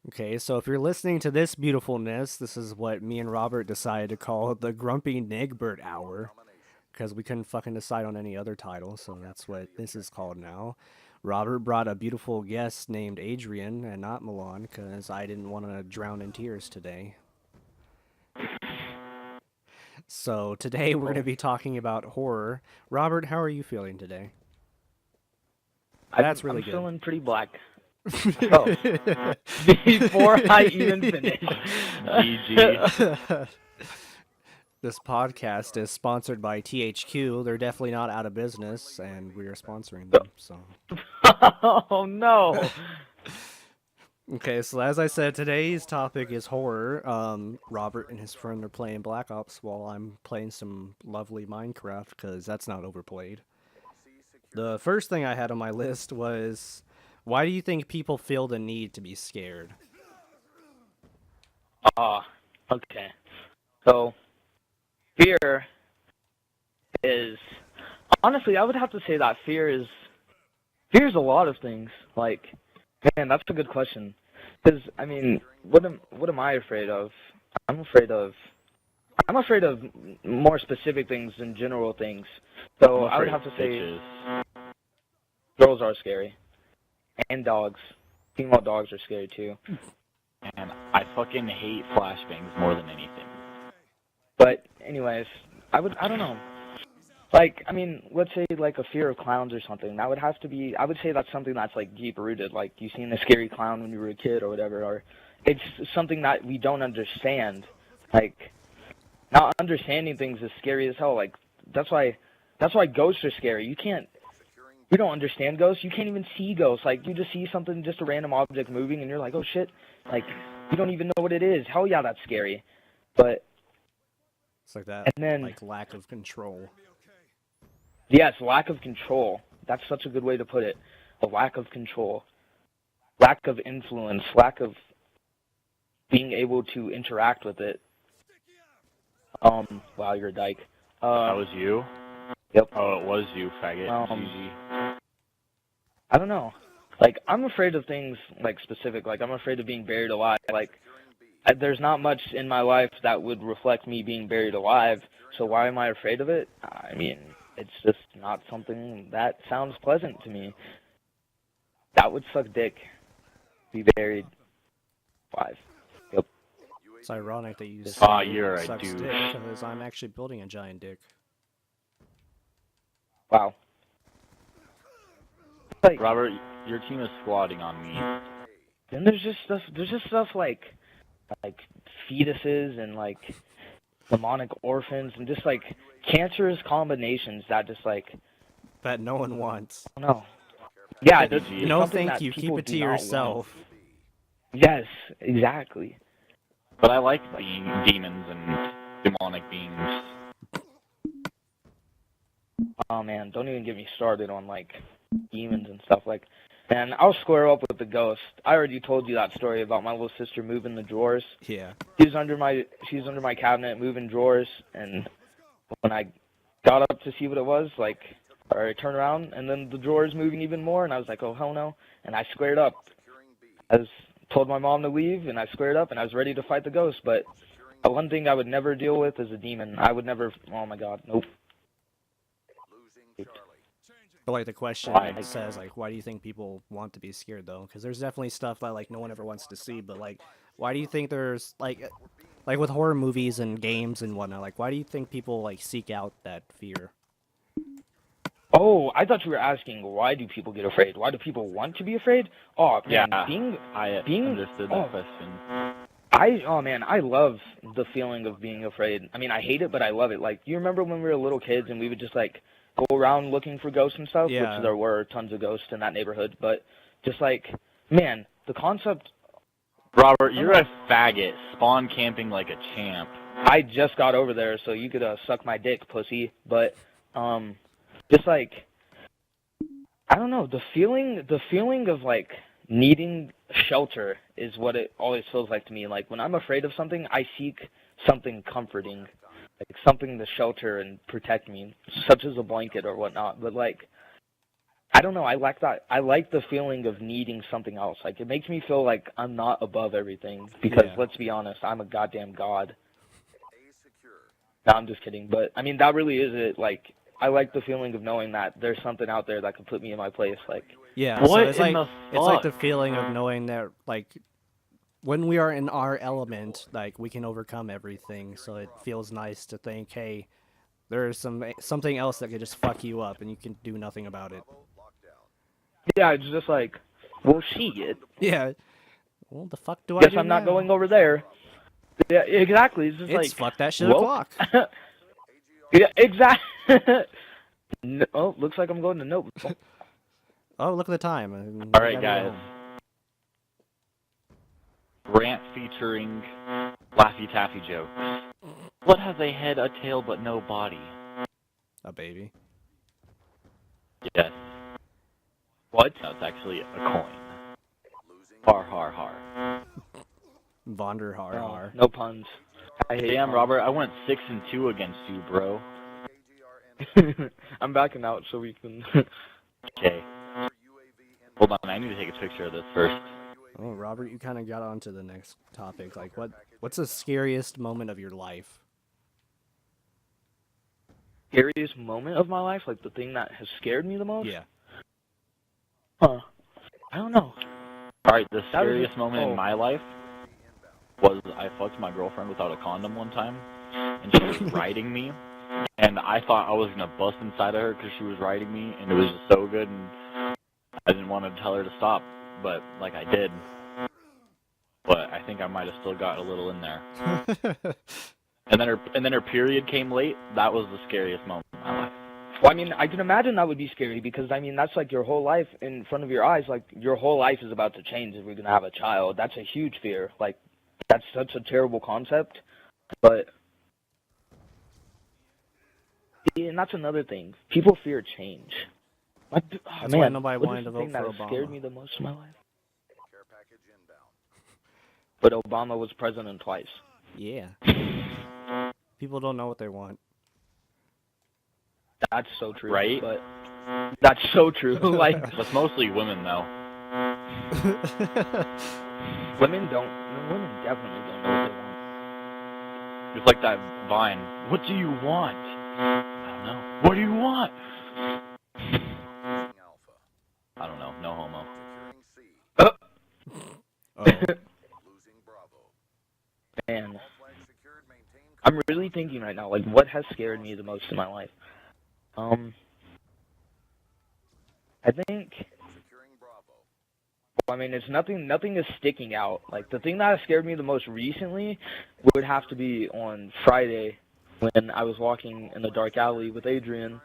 Okay, so if you're listening to this beautifulness, this is what me and Robert decided to call the GrumpyNibert Hour because we couldn't fucking decide on any other title, so that's what this is called now. Robert brought a beautiful guest named Adrian and not Milan because I didn't want to drown in tears today. So today we're going to be talking about horror. Robert, how are you feeling today? I'm That's really I'm good. feeling pretty black. Oh, before I even finish. GG. This podcast is sponsored by THQ. They're definitely not out of business, and we are sponsoring them. So, Oh no. okay. So as I said, today's topic is horror. Robert and his friend are playing Black Ops while I'm playing some lovely Minecraft because that's not overplayed. The first thing I had on my list was, why do you think people feel the need to be scared? Okay. So, fear is honestly, I would have to say that fear is a lot of things. Like, man, that's a good question. Because I mean, what am I afraid of? I'm afraid of I'm afraid of more specific things than general things. So I would have to say bitches. girls are scary and dogs. Female dogs are scary too. And I fucking hate flashbangs more than anything. But anyways, I don't know. Like, I mean, let's say like a fear of clowns or something. That would have to be, I would say that's something that's like deep rooted. Like you seen a scary clown when you were a kid or whatever, or it's something that we don't understand. Like, not understanding things is scary as hell. Like that's why ghosts are scary. You don't understand ghosts. You can't even see ghosts. Like you just see something, just a random object moving, and you're like, oh shit. Like you don't even know what it is. Hell yeah, that's scary. But It's like that, and then like lack of control. yes, lack of control. That's such a good way to put it. A lack of control, lack of influence, lack of being able to interact with it. Wow, you're a dyke. That was you? Yep. Oh, it was you, faggot. GG. I don't know. Like, I'm afraid of things, like, specific. Like, I'm afraid of being buried alive. Like, there's not much in my life that would reflect me being buried alive. So why am I afraid of it? I mean, it's just not something that sounds pleasant to me. That would suck dick. Be buried alive. Yep. It's ironic that you You're a sucks douche. dick because I'm actually building a giant dick. Wow. Like, Robert, your team is squatting on me. then there's just stuff like fetuses and like demonic orphans and just like cancerous combinations that just like That no one wants. I don't know. Yeah, No, something thank that you. Keep people it to do not want. yourself. Yes, exactly. But I like being demons and demonic beings. Oh man, don't even get me started on like demons and stuff like. And I'll square up with the ghost. I already told you that story about my little sister moving the drawers. Yeah. She's under my cabinet moving drawers, and when I got up to see what it was, like, or I turned around, and then the drawers moving even more, and I was like, oh hell no, and I squared up. I told my mom to leave, and I squared up, and I was ready to fight the ghost. But one thing I would never deal with is a demon. I would never. Oh my god, nope. But like the question Why? says, like, why do you think people want to be scared though? Because there's definitely stuff that like no one ever wants to see. But like, why do you think there's like with horror movies and games and whatnot? Like, why do you think people like seek out that fear? Oh, I thought you were asking why do people get afraid? Why do people want to be afraid? Oh man, Yeah, being I understood that question. I love the feeling of being afraid. I mean, I hate it, but I love it. Like, you remember when we were little kids and we would just like go around looking for ghosts and stuff? Yeah. Which there were tons of ghosts in that neighborhood, but just like, man, the concept. Robert, you're a faggot, spawn camping like a champ. I just got over there, so you could suck my dick, pussy. But just like, I don't know, the feeling of like needing shelter is what it always feels like to me. Like when I'm afraid of something, I seek something comforting, like something to shelter and protect me, such as a blanket or whatnot. But like, I don't know. I like that. I like the feeling of needing something else. Like, it makes me feel like I'm not above everything. Because, let's be honest, I'm a goddamn god. No, I'm just kidding. But, I mean, that really is it. Like, I like the feeling of knowing that there's something out there that could put me in my place. Like, Yeah, What so it's in like the it's like the fuck? feeling of knowing that like when we are in our element, like we can overcome everything. So it feels nice to think, hey, there's something else that could just fuck you up, and you can do nothing about it. yeah, it's just like, well, shit. Yeah. Well, the fuck do I Guess do I'm not now? going over there. Yeah, exactly. It's just It's like, fuck that shit well, o'clock. yeah, exactly. No, oh, looks like I'm going to nope. Oh, look at the time. I mean, All we right, gotta get guys. home. Rant featuring Laffy Taffy jokes. What has a head, a tail, but no body? A baby. Yes. What? No, it's actually a coin. Har har har. Vonder har No, har. no puns. I hate Damn, puns. Robert, I went 6-2 against you, bro. I'm backing out so we can. Okay. Hold on, I need to take a picture of this first. Oh, Robert, you kind of got onto the next topic. Like, what's the scariest moment of your life? Scariest moment of my life, like the thing that has scared me the most. Yeah. Huh. I don't know. Alright, the That was scariest just- moment oh. in my life was I fucked my girlfriend without a condom one time, and she was riding me, and I thought I was gonna bust inside of her because she was riding me, and it was just so good, and I didn't want to tell her to stop, but like I did. But I think I might have still got a little in there. And then her period came late. That was the scariest moment of my life. Well, I mean, I can imagine that would be scary because, I mean, that's like your whole life in front of your eyes. Like, your whole life is about to change if we're going to have a child. That's a huge fear. Like, that's such a terrible concept. But, yeah, and that's another thing. People fear change. What? Oh, That's man, why nobody what wanted is to the vote thing for that has scared Obama. me the most in my life? But Obama was president twice. Yeah. People don't know what they want. That's so true. Right? But that's so true. Like, That's mostly women, though. women definitely don't know what they want. It's like that Vine. What do you want? I don't know. What do you want? I don't know. No homo. Oh. Man, I'm really thinking right now, like, what has scared me the most in my life? I think, well, I mean, it's nothing is sticking out. Like, the thing that has scared me the most recently would have to be on Friday when I was walking in the dark alley with Adrian,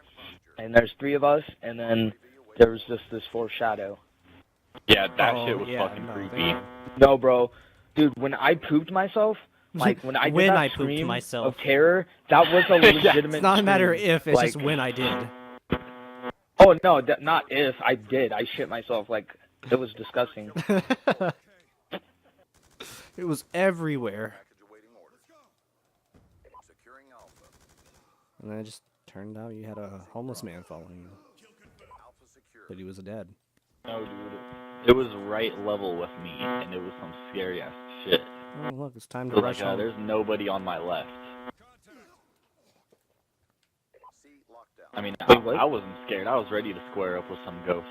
and there's 3 of us, and then there was just this foreshadow. Yeah, that Oh, shit was yeah, fucking no, creepy. No, bro. Dude, when I pooped myself, like, when I did When that I pooped scream myself. of terror, that was a legitimate It's not a matter scream. if, it's Like, just when I did. oh, no, not if. I did. I shit myself. Like, it was disgusting. It was everywhere. And then it just turned out you had a homeless man following you. But he was dead. No, dude. It was right level with me, and it was some scary ass shit. Oh, look, it's time It to was rush like, home. there's nobody on my left. I mean, Wait, what? I wasn't scared. I was ready to square up with some ghosts.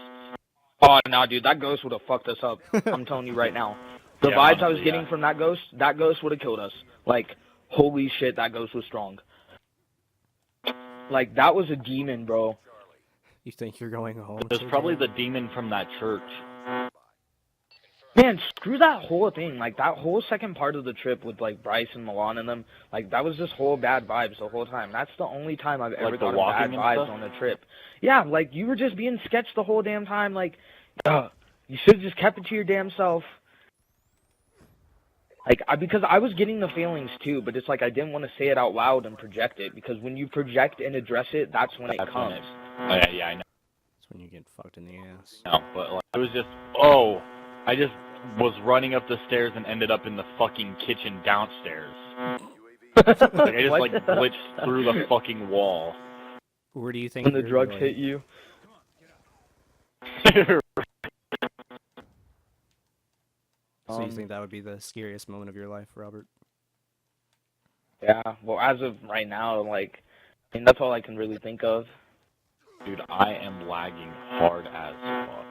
Oh, no, dude, that ghost would have fucked us up. I'm telling you right now. The Yeah, vibes I was honestly, getting yeah. from that ghost would have killed us. Like, holy shit, that ghost was strong. Like, that was a demon, bro. You think you're going home? There's Church probably Boy? the demon from that church. Man, screw that whole thing. Like, that whole second part of the trip with, like, Bryce and Milan and them, like, that was just whole bad vibes the whole time. That's the only time I've ever Like the gotten walking bad and vibes stuff? on a trip. Yeah, like, you were just being sketched the whole damn time. Like, you should have just kept it to your damn self. Like, because I was getting the feelings, too, but it's like I didn't want to say it out loud and project it, because when you project and address it, that's when it That's comes. when it, yeah, I know. That's when you get fucked in the ass. No, but like, it was just, I just was running up the stairs and ended up in the fucking kitchen downstairs. Like, I just, What? like, glitched through the fucking wall. Where do you think When the you're drugs going? hit you. So you think that would be the scariest moment of your life, Robert? Yeah, well, as of right now, like, I mean, that's all I can really think of. Dude, I am lagging hard as fuck.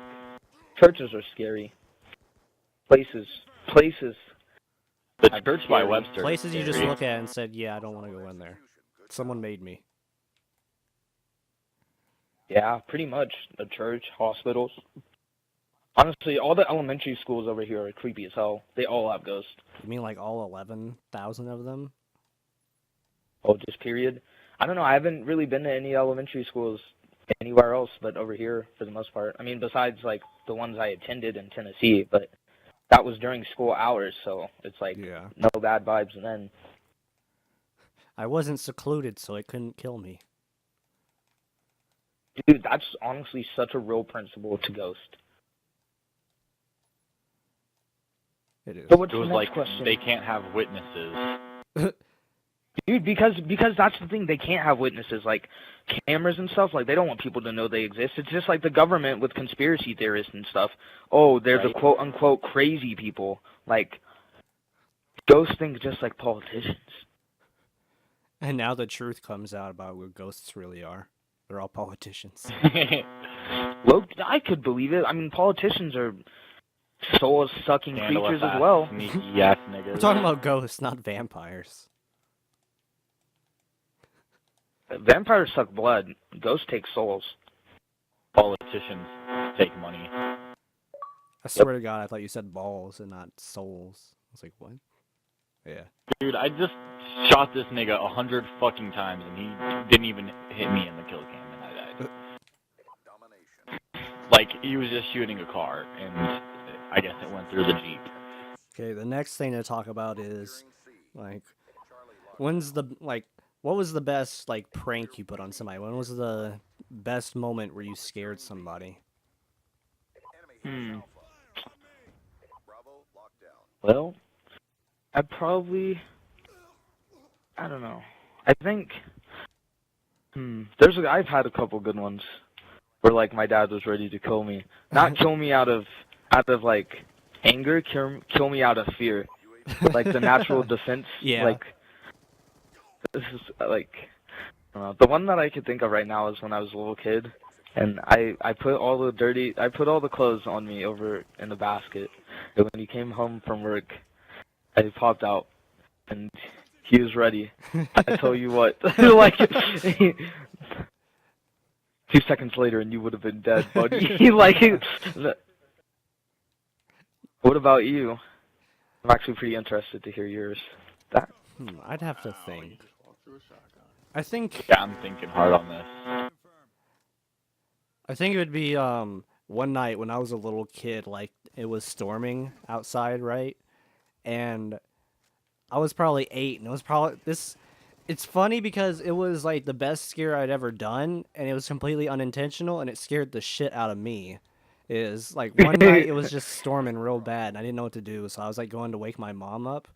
Churches are scary. Places. The That's church by scary. Webster. Places you just scary. look at and said, yeah, I don't want to go in there. Someone made me. Yeah, pretty much. The church, hospitals. Honestly, all the elementary schools over here are creepy as hell. They all have ghosts. You mean like all 11,000 of them? Oh, just period. I don't know. I haven't really been to any elementary schools anywhere else but over here for the most part. I mean, besides like the ones I attended in Tennessee, but that was during school hours, so it's like Yeah. no bad vibes then. I wasn't secluded, so it couldn't kill me. Dude, that's honestly such a real principle to ghost. It is. So what's It the was next like question? they can't have witnesses. Dude, because that's the thing, they can't have witnesses, like cameras and stuff, like they don't want people to know they exist. It's just like the government with conspiracy theorists and stuff. Oh, they're the Right. quote unquote crazy people. Like ghosts think just like politicians. And now the truth comes out about what ghosts really are. They're all politicians. Well, I could believe it. I mean, politicians are soul-sucking creatures as well. Sneaky ass niggas. We're talking about ghosts, not vampires. Vampires suck blood. Ghosts take souls. Politicians take money. I swear to God, I thought you said balls and not souls. I was like, what? Yeah. Dude, I just shot this nigga 100 fucking times and he didn't even hit me in the kill cam and I died. Like, he was just shooting a car and I guess it went through the Jeep. Okay, the next thing to talk about is, like, what was the best, like, prank you put on somebody? When was the best moment where you scared somebody? Well, I don't know. I think, I've had a couple good ones where like my dad was ready to kill me. Not kill me out of like anger, kill me out of fear. Like the natural defense. Yeah. Like, this is like, I don't know. The one that I could think of right now is when I was a little kid. And I put all the clothes on me over in the basket. And when he came home from work, I popped out, and he was ready. I tell you what, like 2 seconds later, and you would have been dead, buddy. Like, what about you? I'm actually pretty interested to hear yours. I'd have to think. I think Yeah, I'm thinking hard on this. it would be one night when I was a little kid, like it was storming outside, right? And I was probably 8, and it was probably this. It's funny because it was like the best scare I'd ever done, and it was completely unintentional, and it scared the shit out of me. Is like one night it was just storming real bad, and I didn't know what to do, so I was like going to wake my mom up.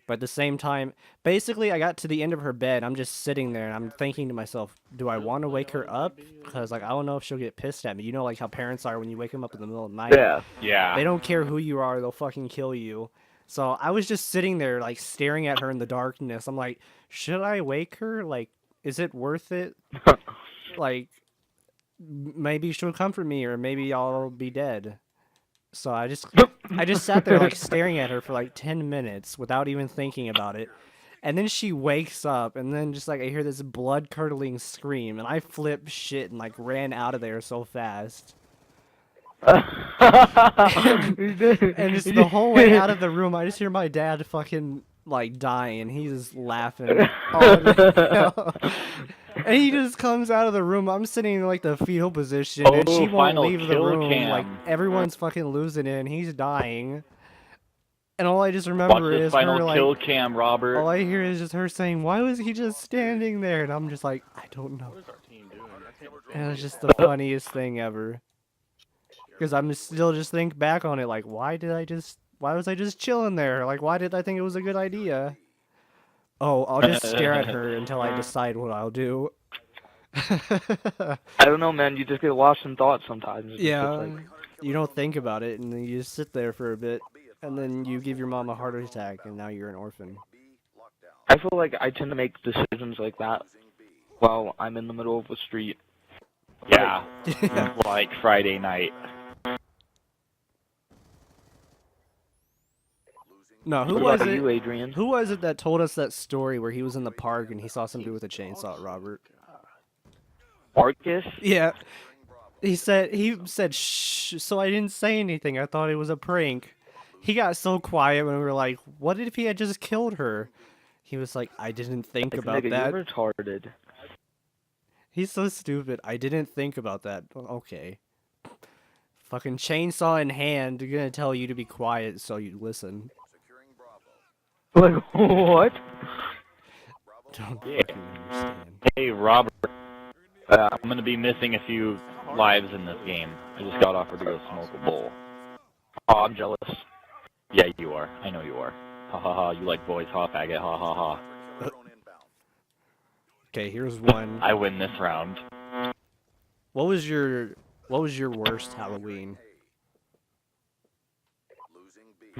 But at the same time, basically, I got to the end of her bed. I'm just sitting there, and I'm thinking to myself, do I want to wake her up? Because, like, I don't know if she'll get pissed at me. You know, like, how parents are when you wake them up in the middle of the night. Yeah. They don't care who you are. They'll fucking kill you. So I was just sitting there, like, staring at her in the darkness. I'm like, should I wake her? Like, is it worth it? Like, maybe she'll comfort me, or maybe I'll be dead. So I just sat there like staring at her for like 10 minutes without even thinking about it. And then she wakes up, and then just like I hear this blood-curdling scream, and I flipped shit and like ran out of there so fast. And just the whole way out of the room, I just hear my dad fucking like dying, and he's laughing. And he just comes out of the room. I'm sitting in like the fetal position, and she won't leave the room. Cam. Like everyone's fucking losing it, and he's dying. And all I just Watch remember this is final her kill like. cam, Robert. All I hear is just her saying, "Why was he just standing there?" And I'm just like, I don't know. And it's just the funniest thing ever. Because I'm still just think back on it, like, why was I just chilling there? Like, why did I think it was a good idea? Oh, I'll just stare at her until I decide what I'll do. I don't know, man. You just get lost in thought sometimes. It's just Yeah, like, you don't think about it, and then you just sit there for a bit, and then you give your mom a heart attack, and now you're an orphan. I feel like I tend to make decisions like that while I'm in the middle of the street. Yeah, Yeah. like Friday night. No, who What was about it? you, Adrian? Who was it that told us that story where he was in the park and he saw some dude with a chainsaw, Robert? Marcus? Yeah. He said shh, so I didn't say anything. I thought it was a prank. He got so quiet when we were like, "What if he had just killed her?" He was like, "I didn't think Like, about nigga, that." you're retarded. He's so stupid. I didn't think about that. Okay. Fucking chainsaw in hand, gonna tell you to be quiet so you listen. Like, what? Don't Yeah. fucking understand. Hey, Robert, I'm gonna be missing a few lives in this game. I just got offered to go smoke a bowl. Oh, I'm jealous. Yeah, you are. I know you are. Ha ha ha. You like boys, ha faggot, ha ha ha. Okay, here's one. I win this round. What was your worst Halloween?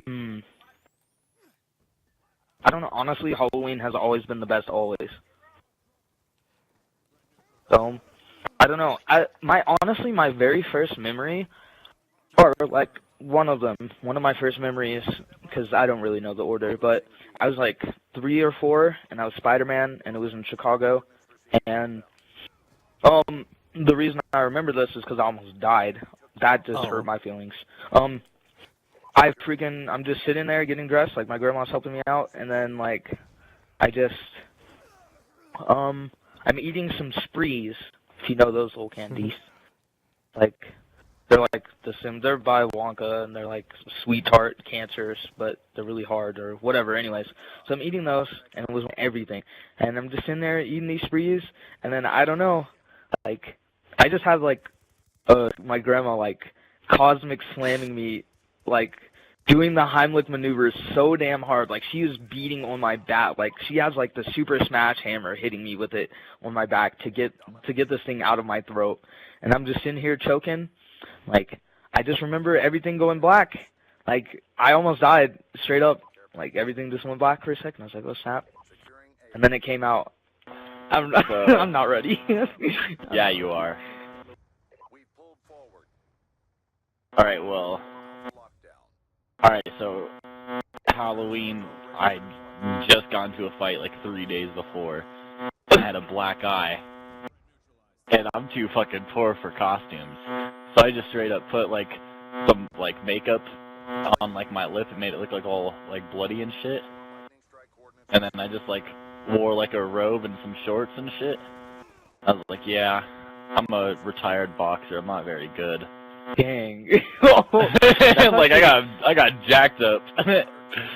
Hmm. I don't know. Honestly, Halloween has always been the best always. So, I don't know. Honestly, my very first memory, or like one of my first memories, because I don't really know the order, but I was like 3 or 4, and I was Spider-Man, and it was in Chicago, and the reason I remember this is because I almost died. That just Oh. hurt my feelings. I'm just sitting there getting dressed, like my grandma's helping me out, and then like, I'm eating some sprees, if you know those little candies. Like, they're like they're by Wonka, and they're like sweet tart cancers, but they're really hard or whatever. Anyways, so I'm eating those, and it was everything, and I'm just in there eating these sprees, and then I don't know, like, I just have like, my grandma like cosmic slamming me, like doing the Heimlich maneuver so damn hard, like she is beating on my back, like she has like the super smash hammer hitting me with it on my back to get this thing out of my throat, and I'm just sitting here choking. Like, I just remember everything going black. Like, I almost died, straight up. Like, everything just went black for a second. I was like, oh, snap. And then it came out. I'm not ready. Yeah, you are. Alright, well. Alright, so Halloween, I just got into a fight like 3 days before. I had a black eye. And I'm too fucking poor for costumes. So I just straight up put like some like makeup on like my lip and made it look like all like bloody and shit. And then I just like wore like a robe and some shorts and shit. I was like, yeah, I'm a retired boxer. I'm not very good. Dang. Like I got jacked up. That's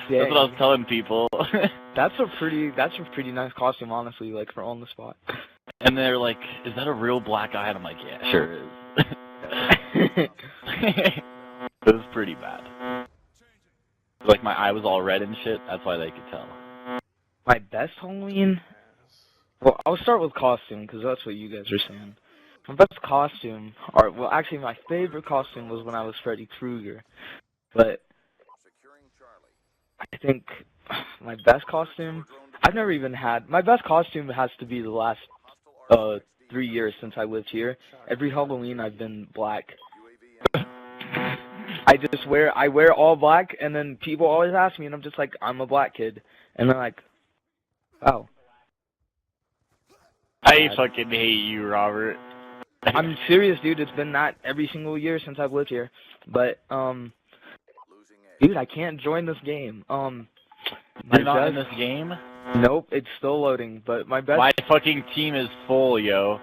Dang. what I was telling people. That's a pretty nice costume, honestly, like for on the spot. And they're like, is that a real black eye? And I'm like, yeah, sure is. It was pretty bad. Like my eye was all red and shit. That's why they could tell. My best Halloween? Well, I'll start with costume, because that's what you guys are saying. My best costume, or, well, actually, my favorite costume was when I was Freddy Krueger. But I think my best costume, my best costume has to be the last 3 years since I lived here. Every Halloween I've been black. I wear all black, and then people always ask me, and I'm just like, I'm a black kid. And they're like, oh. I fucking hate you, Robert. I'm serious, dude. It's been that every single year since I've lived here. But, dude, I can't join this game. You're not in this game? Nope, it's still loading, but my best... My fucking team is full, yo.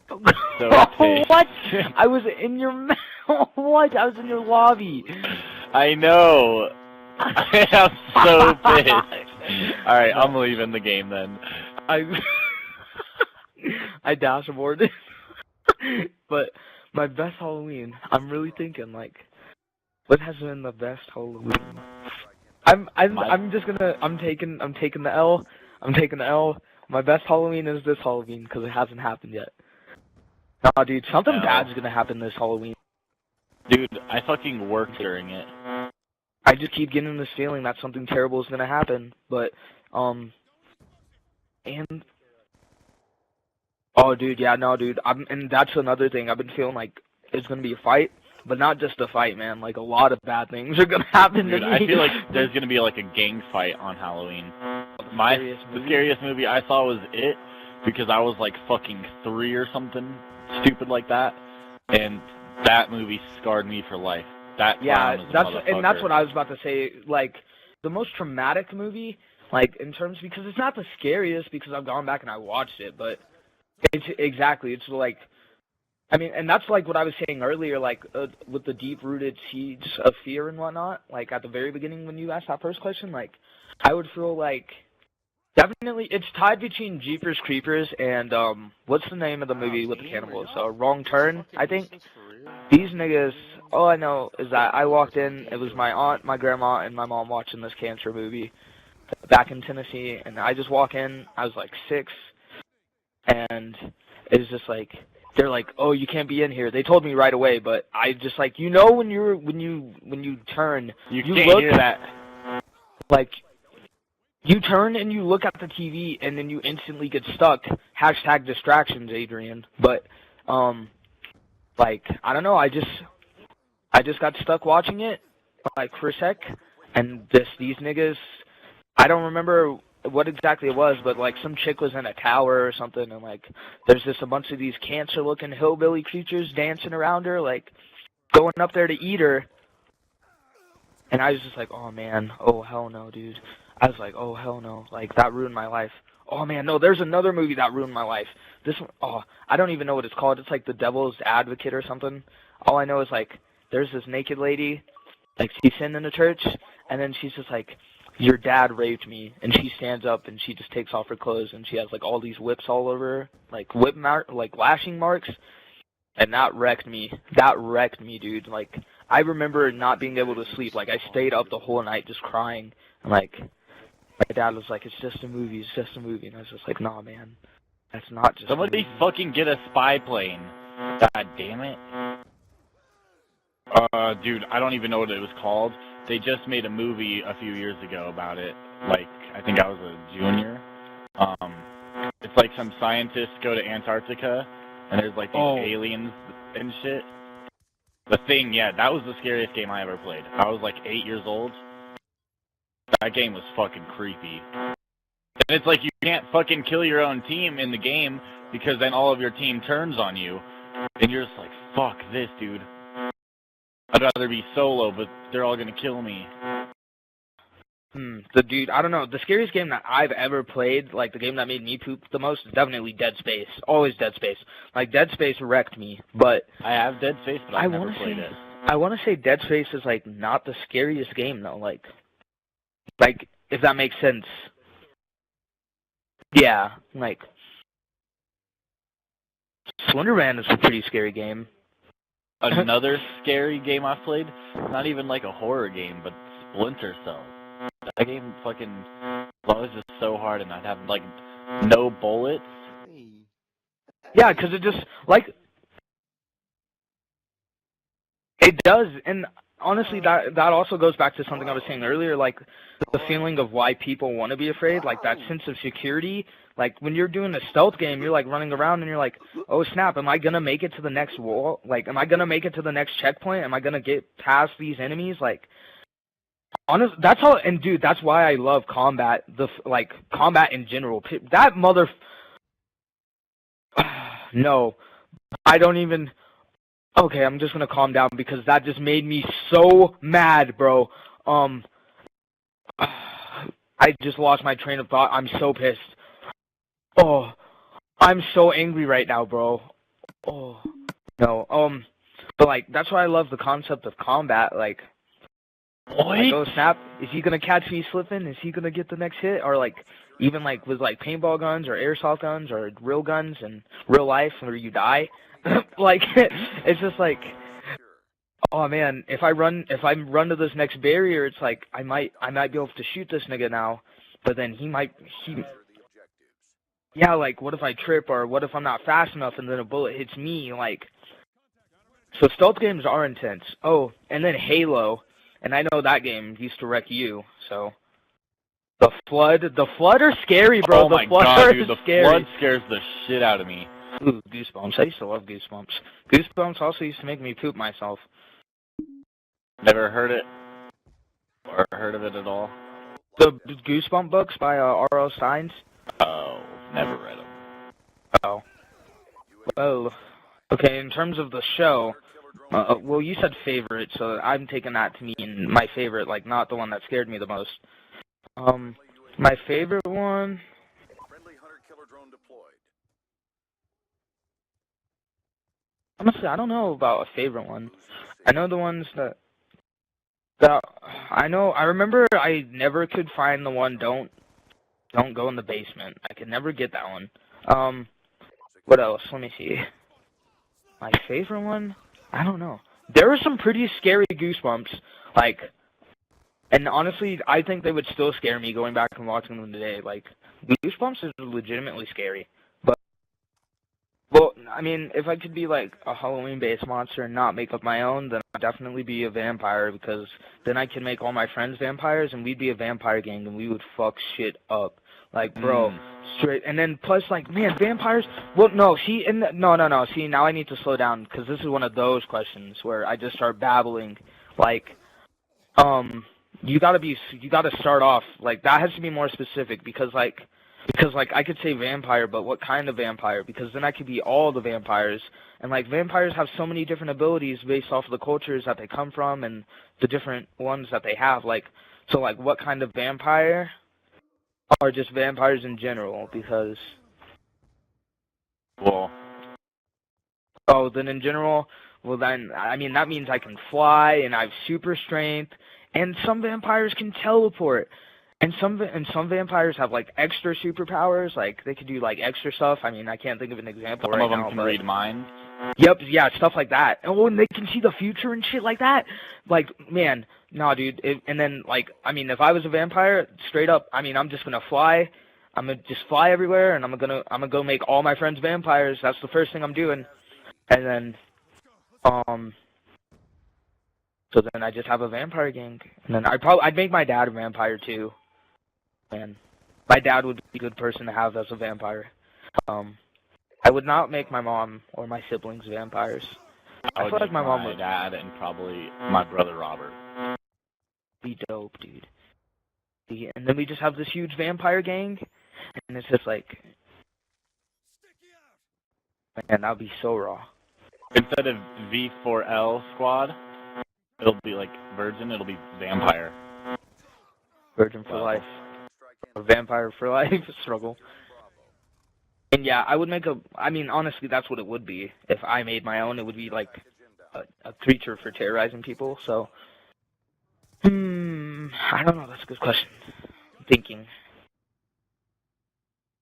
So What? I was in your... What? I was in your lobby. I know. I'm so pissed. Alright, I'm leaving the game then. I dashboarded. But my best Halloween, I'm really thinking, like, what has been the best Halloween? I'm taking the L. My best Halloween is this Halloween because it hasn't happened yet. Nah, dude, something No. bad's gonna happen this Halloween. Dude, I fucking worked during it. I just keep getting this feeling that something terrible is gonna happen, but, and, oh, dude, yeah, no, dude, and that's another thing, I've been feeling like it's gonna be a fight, but not just a fight, man, like, a lot of bad things are gonna happen Dude, to me. I feel like there's gonna be like a gang fight on Halloween. The scariest movie I saw was It, because I was like fucking 3 or something stupid like that, and that movie scarred me for life. That clown is a motherfucker. that's what I was about to say. Like, the most traumatic movie, like, in terms, because it's not the scariest because I've gone back and I watched it, but it's like, I mean, and that's like what I was saying earlier, like, with the deep-rooted seeds of fear and whatnot, like, at the very beginning when you asked that first question, like, I would feel like, definitely, it's tied between Jeepers Creepers and, what's the name of the movie with the cannibals? Wrong Turn, I think. These niggas, all I know is that I walked in, it was my aunt, my grandma, and my mom watching this cancer movie back in Tennessee, and I just walk in, I was like 6, and it was just like, they're like, oh, you can't be in here. They told me right away, but I just like, you know, when you turn, you can't look hear that. Like, you turn and you look at the TV and then you instantly get stuck. Hashtag distractions, Adrian. But, like, I don't know. I just got stuck watching it, like, for a sec. And these niggas, I don't remember what exactly it was, but, like, some chick was in a tower or something. And, like, there's just a bunch of these cancer-looking hillbilly creatures dancing around her, like, going up there to eat her. And I was just like, oh, man. Oh, hell no, dude. I was like, oh, hell no. Like, that ruined my life. Oh, man, no, there's another movie that ruined my life. This one, oh, I don't even know what it's called. It's like The Devil's Advocate or something. All I know is, like, there's this naked lady, like, she's sitting in a church, and then she's just like, your dad raped me. And she stands up, and she just takes off her clothes, and she has, like, all these whips all over her, like, like, lashing marks. And that wrecked me. That wrecked me, dude. Like, I remember not being able to sleep. Like, I stayed up the whole night just crying. And, like, my dad was like, it's just a movie, it's just a movie. And I was just like, nah, man. That's not just Somebody a movie. fucking get a spy plane. God damn it. Dude, I don't even know what it was called. They just made a movie a few years ago about it. Like, I think I was a junior. It's like some scientists go to Antarctica, and there's like these aliens and shit. The Thing, yeah, that was the scariest game I ever played. I was like 8 years old. That game was fucking creepy. And it's like you can't fucking kill your own team in the game because then all of your team turns on you. And you're just like, fuck this, dude. I'd rather be solo, but they're all gonna kill me. Dude, I don't know. The scariest game that I've ever played, like the game that made me poop the most, is definitely Dead Space. Always Dead Space. Like, Dead Space wrecked me, but I have Dead Space, but I've never played it. I want to say Dead Space is, like, not the scariest game, though. Like, if that makes sense. Yeah, like, Slender Man is a pretty scary game. Another scary game I've played, not even like a horror game, but Splinter Cell. That game fucking was just so hard, and I'd have, like, no bullets. Yeah, because it just, like, it does, and honestly, that also goes back to something I was saying earlier, like, the feeling of why people want to be afraid, like, that sense of security. Like, when you're doing a stealth game, you're, like, running around, and you're like, oh, snap, am I going to make it to the next wall? Like, am I going to make it to the next checkpoint? Am I going to get past these enemies? Like, honestly, that's all, and dude, that's why I love combat, combat in general. That no, I don't even, okay, I'm just gonna calm down because that just made me so mad, bro. I just lost my train of thought. I'm so pissed. Oh, I'm so angry right now, bro. Oh, no, but, like, that's why I love the concept of combat, like, oh, snap, is he gonna catch me slipping? Is he gonna get the next hit? Or, like, even, like, with, like, paintball guns or airsoft guns or real guns in real life where you die. Like, it's just like, oh, man, if I run to this next barrier, it's like, I might be able to shoot this nigga now, but then he yeah, like, what if I trip, or what if I'm not fast enough and then a bullet hits me, like... So stealth games are intense. Oh, and then Halo, and I know that game used to wreck you, so... The Flood are scary, bro. Oh my the Flood god, are dude, the scary. Flood scares the shit out of me. Ooh, Goosebumps. I used to love Goosebumps. Goosebumps also used to make me poop myself. Never heard it or heard of it at all. The Goosebump books by R.L. Steins? Oh, never read them. Oh. Well, okay, in terms of the show, well, you said favorite, so I'm taking that to mean my favorite, like, not the one that scared me the most. My favorite one... Honestly, I don't know about a favorite one. I know the ones that I remember I never could find the one don't go in the basement. I could never get that one. What else? Let me see. My favorite one? I don't know. There were some pretty scary Goosebumps, like, and honestly, I think they would still scare me going back and watching them today. Like, Goosebumps is legitimately scary. But, well, I mean, if I could be like a Halloween-based monster and not make up my own, then I'd definitely be a vampire, because then I can make all my friends vampires, and we'd be a vampire gang, and we would fuck shit up. Like, bro, straight. And then plus, like, man, vampires. Well, no, see, no. See, now I need to slow down, because this is one of those questions where I just start babbling. Like, you gotta start off, like, that has to be more specific, because I could say vampire, but what kind of vampire? Because then I could be all the vampires, and like, vampires have so many different abilities based off of the cultures that they come from and the different ones that they have. Like, so like, what kind of vampire? Or just vampires in general? Because, Well, oh, then in general, well then, I mean, that means I can fly and I have super strength, and some vampires can teleport. And some vampires have, like, extra superpowers, like, they could do, like, extra stuff. I mean, I can't think of an example some right of them now, can but... read minds. Yep, yeah, stuff like that. Oh, and they can see the future and shit like that. Like, man, nah, dude. And then, like, I mean, if I was a vampire, straight up, I mean, I'm just gonna fly. I'm gonna just fly everywhere, and I'm gonna go make all my friends vampires. That's the first thing I'm doing. And then, so then I just have a vampire gang. And then I'd make my dad a vampire, too. And my dad would be a good person to have as a vampire. I would not make my mom or my siblings vampires. I would feel like make my mom my would dad and probably my brother Robert. be dope, dude. And then we just have this huge vampire gang, and it's just like, man, that'd be so raw. Instead of V4L squad, it'll be like Virgin, it'll be Vampire. Virgin for life. Or vampire for life struggle. And yeah, I would make I mean, honestly, that's what it would be. If I made my own, it would be like a creature for terrorizing people, so. I don't know, that's a good question. I'm thinking.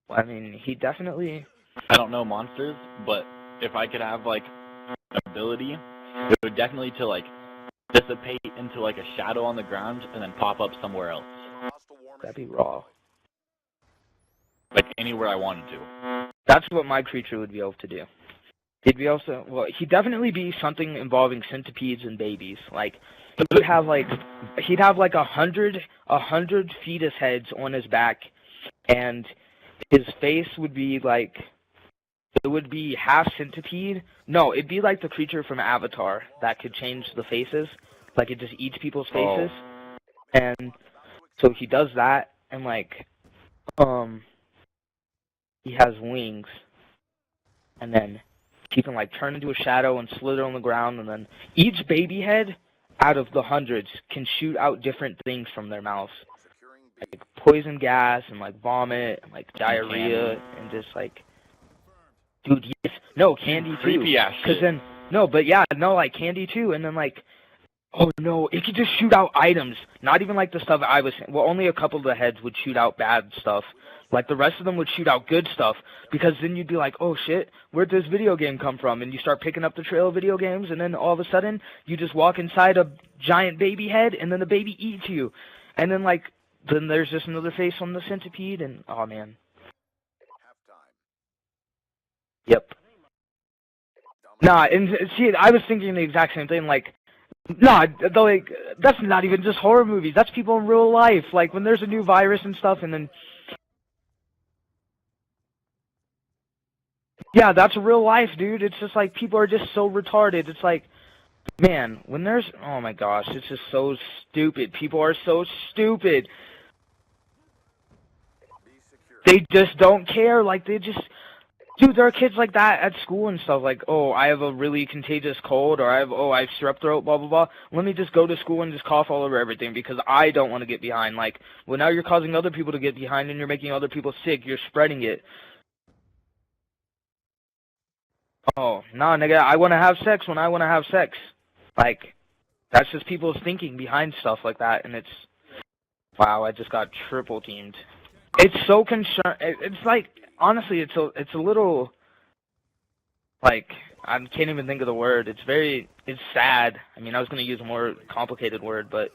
Well, I mean, he definitely... I don't know monsters, but if I could have, like, an ability, it would definitely to, like, dissipate into, like, a shadow on the ground and then pop up somewhere else. That'd be raw. Like, anywhere I wanted to. That's what my creature would be able to do. He'd be also... Well, he'd definitely be something involving centipedes and babies. Like, he'd have, like, 100 fetus heads on his back, and his face would be, like... It would be half centipede. No, it'd be like the creature from Avatar that could change the faces. Like, it just eats people's faces. Oh. And so he does that, and, like, he has wings. And then he can, like, turn into a shadow and slither on the ground, and then each baby head out of the hundreds can shoot out different things from their mouths. Like, poison gas, and, like, vomit, and, like, diarrhea, and just, like... Dude, yes. No, candy too. Creepy ass shit. 'Cause then, no, but yeah, no, like candy too. And then like, oh no, it could just shoot out items. Not even like the stuff I was saying. Well, only a couple of the heads would shoot out bad stuff. Like the rest of them would shoot out good stuff. Because then you'd be like, oh shit, where'd this video game come from? And you start picking up the trail of video games, and then all of a sudden, you just walk inside a giant baby head, and then the baby eats you. And then like, then there's just another face on the centipede, and oh man. Yep. Nah, and see, I was thinking the exact same thing. Like, nah, like that's not even just horror movies. That's people in real life. Like when there's a new virus and stuff, and then yeah, that's real life, dude. It's just like people are just so retarded. It's like, man, when there's oh my gosh, it's just so stupid. People are so stupid. They just don't care. Like they just. Dude, there are kids like that at school and stuff, like, oh, I have a really contagious cold, or I have strep throat, blah, blah, blah. Let me just go to school and just cough all over everything because I don't want to get behind. Like, well, now you're causing other people to get behind and you're making other people sick. You're spreading it. Oh, nah, nigga, I want to have sex when I want to have sex. Like, that's just people's thinking behind stuff like that, and it's, wow, I just got triple teamed. It's so it's like, honestly, it's a little, like, I can't even think of the word. It's sad. I mean, I was going to use a more complicated word, but,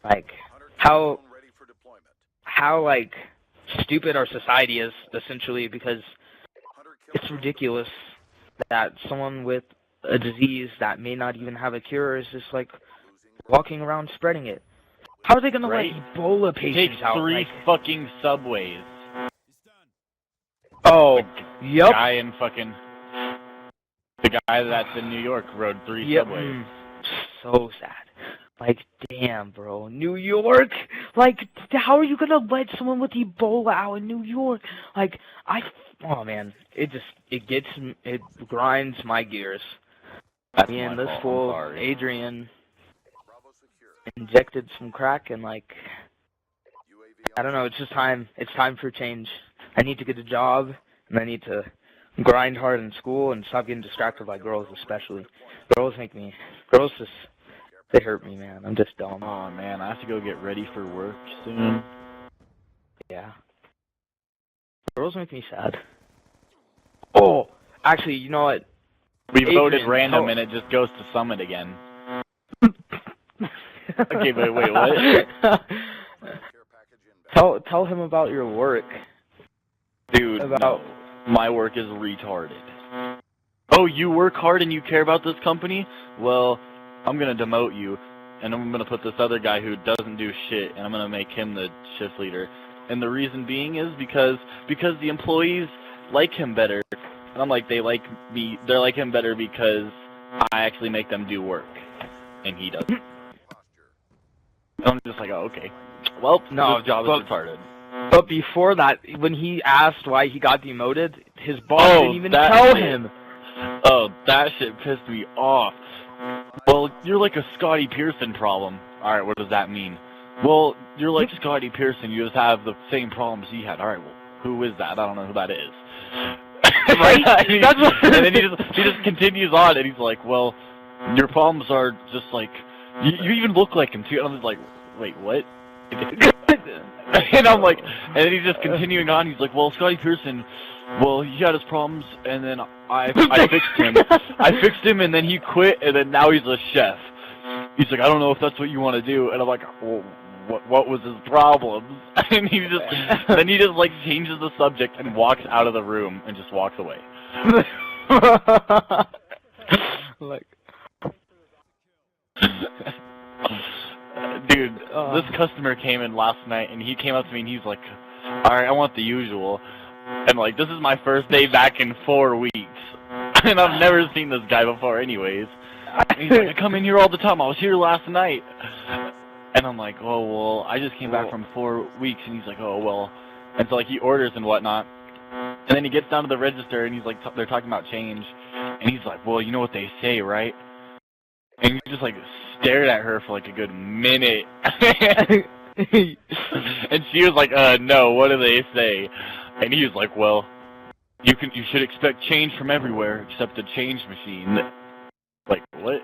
like, how, like, stupid our society is, essentially, because it's ridiculous that someone with a disease that may not even have a cure is just, like, walking around spreading it. How are they going to let Ebola patients out? Take 3 fucking subways. Oh, yep. The guy that's in New York rode 3 subways. So sad. Like, damn, bro. New York? Like, how are you gonna let someone with Ebola out in New York? Like, oh man, it grinds my gears. Me and this fool, Adrian, injected some crack and, like, I don't know, it's just time. It's time for change. I need to get a job, and I need to grind hard in school and stop getting distracted by girls, especially. Girls just, they hurt me, man. I'm just dumb. Oh, man, I have to go get ready for work soon. Yeah. Girls make me sad. Oh, actually, you know what? We voted random, and it just goes to Summit again. Okay, but wait, what? Tell him about your work. Dude, no. My work is retarded. Oh, you work hard and you care about this company? Well, I'm gonna demote you, and I'm gonna put this other guy who doesn't do shit, and I'm gonna make him the shift leader. And the reason being is because the employees like him better. And I'm like, they like him better because I actually make them do work, and he doesn't. I'm just like, oh, okay. Well, no, this job is retarded. But before that, when he asked why he got demoted, his boss didn't even tell him. Oh, that shit pissed me off. Well, you're like a Scotty Pearson problem. Alright, what does that mean? Well, you're like Scotty Pearson, you just have the same problems he had. Alright, well, who is that? I don't know who that is. Right? And then he just continues on, and he's like, well, your problems are just like, you even look like him too. And I'm just like, wait, what? And I'm like, and then he's just continuing on. He's like, well, Scotty Pearson, well, he had his problems, and then I fixed him. I fixed him, and then he quit, and then now he's a chef. He's like, I don't know if that's what you want to do. And I'm like, well, what was his problems? And then he just like changes the subject and walks out of the room and just walks away. Like, dude, this customer came in last night, and he came up to me, and he's like, alright, I want the usual. And like, this is my first day back in 4 weeks. And I've never seen this guy before anyways. And he's like, I come in here all the time. I was here last night. And I'm like, oh, well, I just came back from 4 weeks. And he's like, oh, well. And so, like, he orders and whatnot. And then he gets down to the register, and he's like, they're talking about change. And he's like, well, you know what they say, right? And he just, like, stared at her for, like, a good minute. And she was like, no, what do they say? And he was like, well, you should expect change from everywhere except the change machine. Like, what?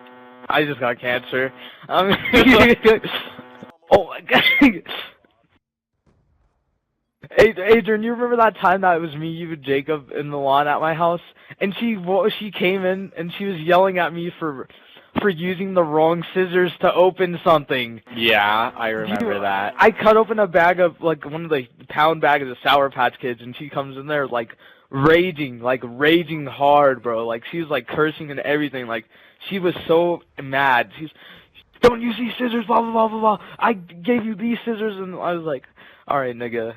I just got cancer. Oh my god. Adrian, you remember that time that it was me, you, and Jacob in the lawn at my house? And she came in and she was yelling at me for using the wrong scissors to open something. Yeah, I remember that. I cut open a bag of, like, one of the pound bags of Sour Patch Kids, and she comes in there, like, raging hard, bro. Like, she was, like, cursing and everything. Like, she was so mad. She's, don't you see scissors, blah, blah, blah, blah, blah. I gave you these scissors, and I was like, alright, nigga.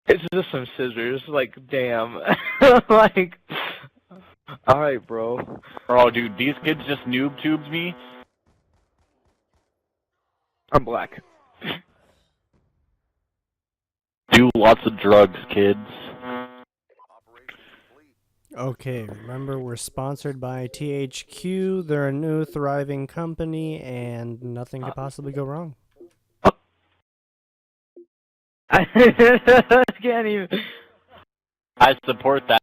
It's just some scissors. Like, damn. Like, alright, bro. Bro, dude, these kids just noob tubed me. I'm black. Do lots of drugs, kids. Okay, remember we're sponsored by THQ. They're a new thriving company, and nothing could possibly go wrong. I can't even. I support that.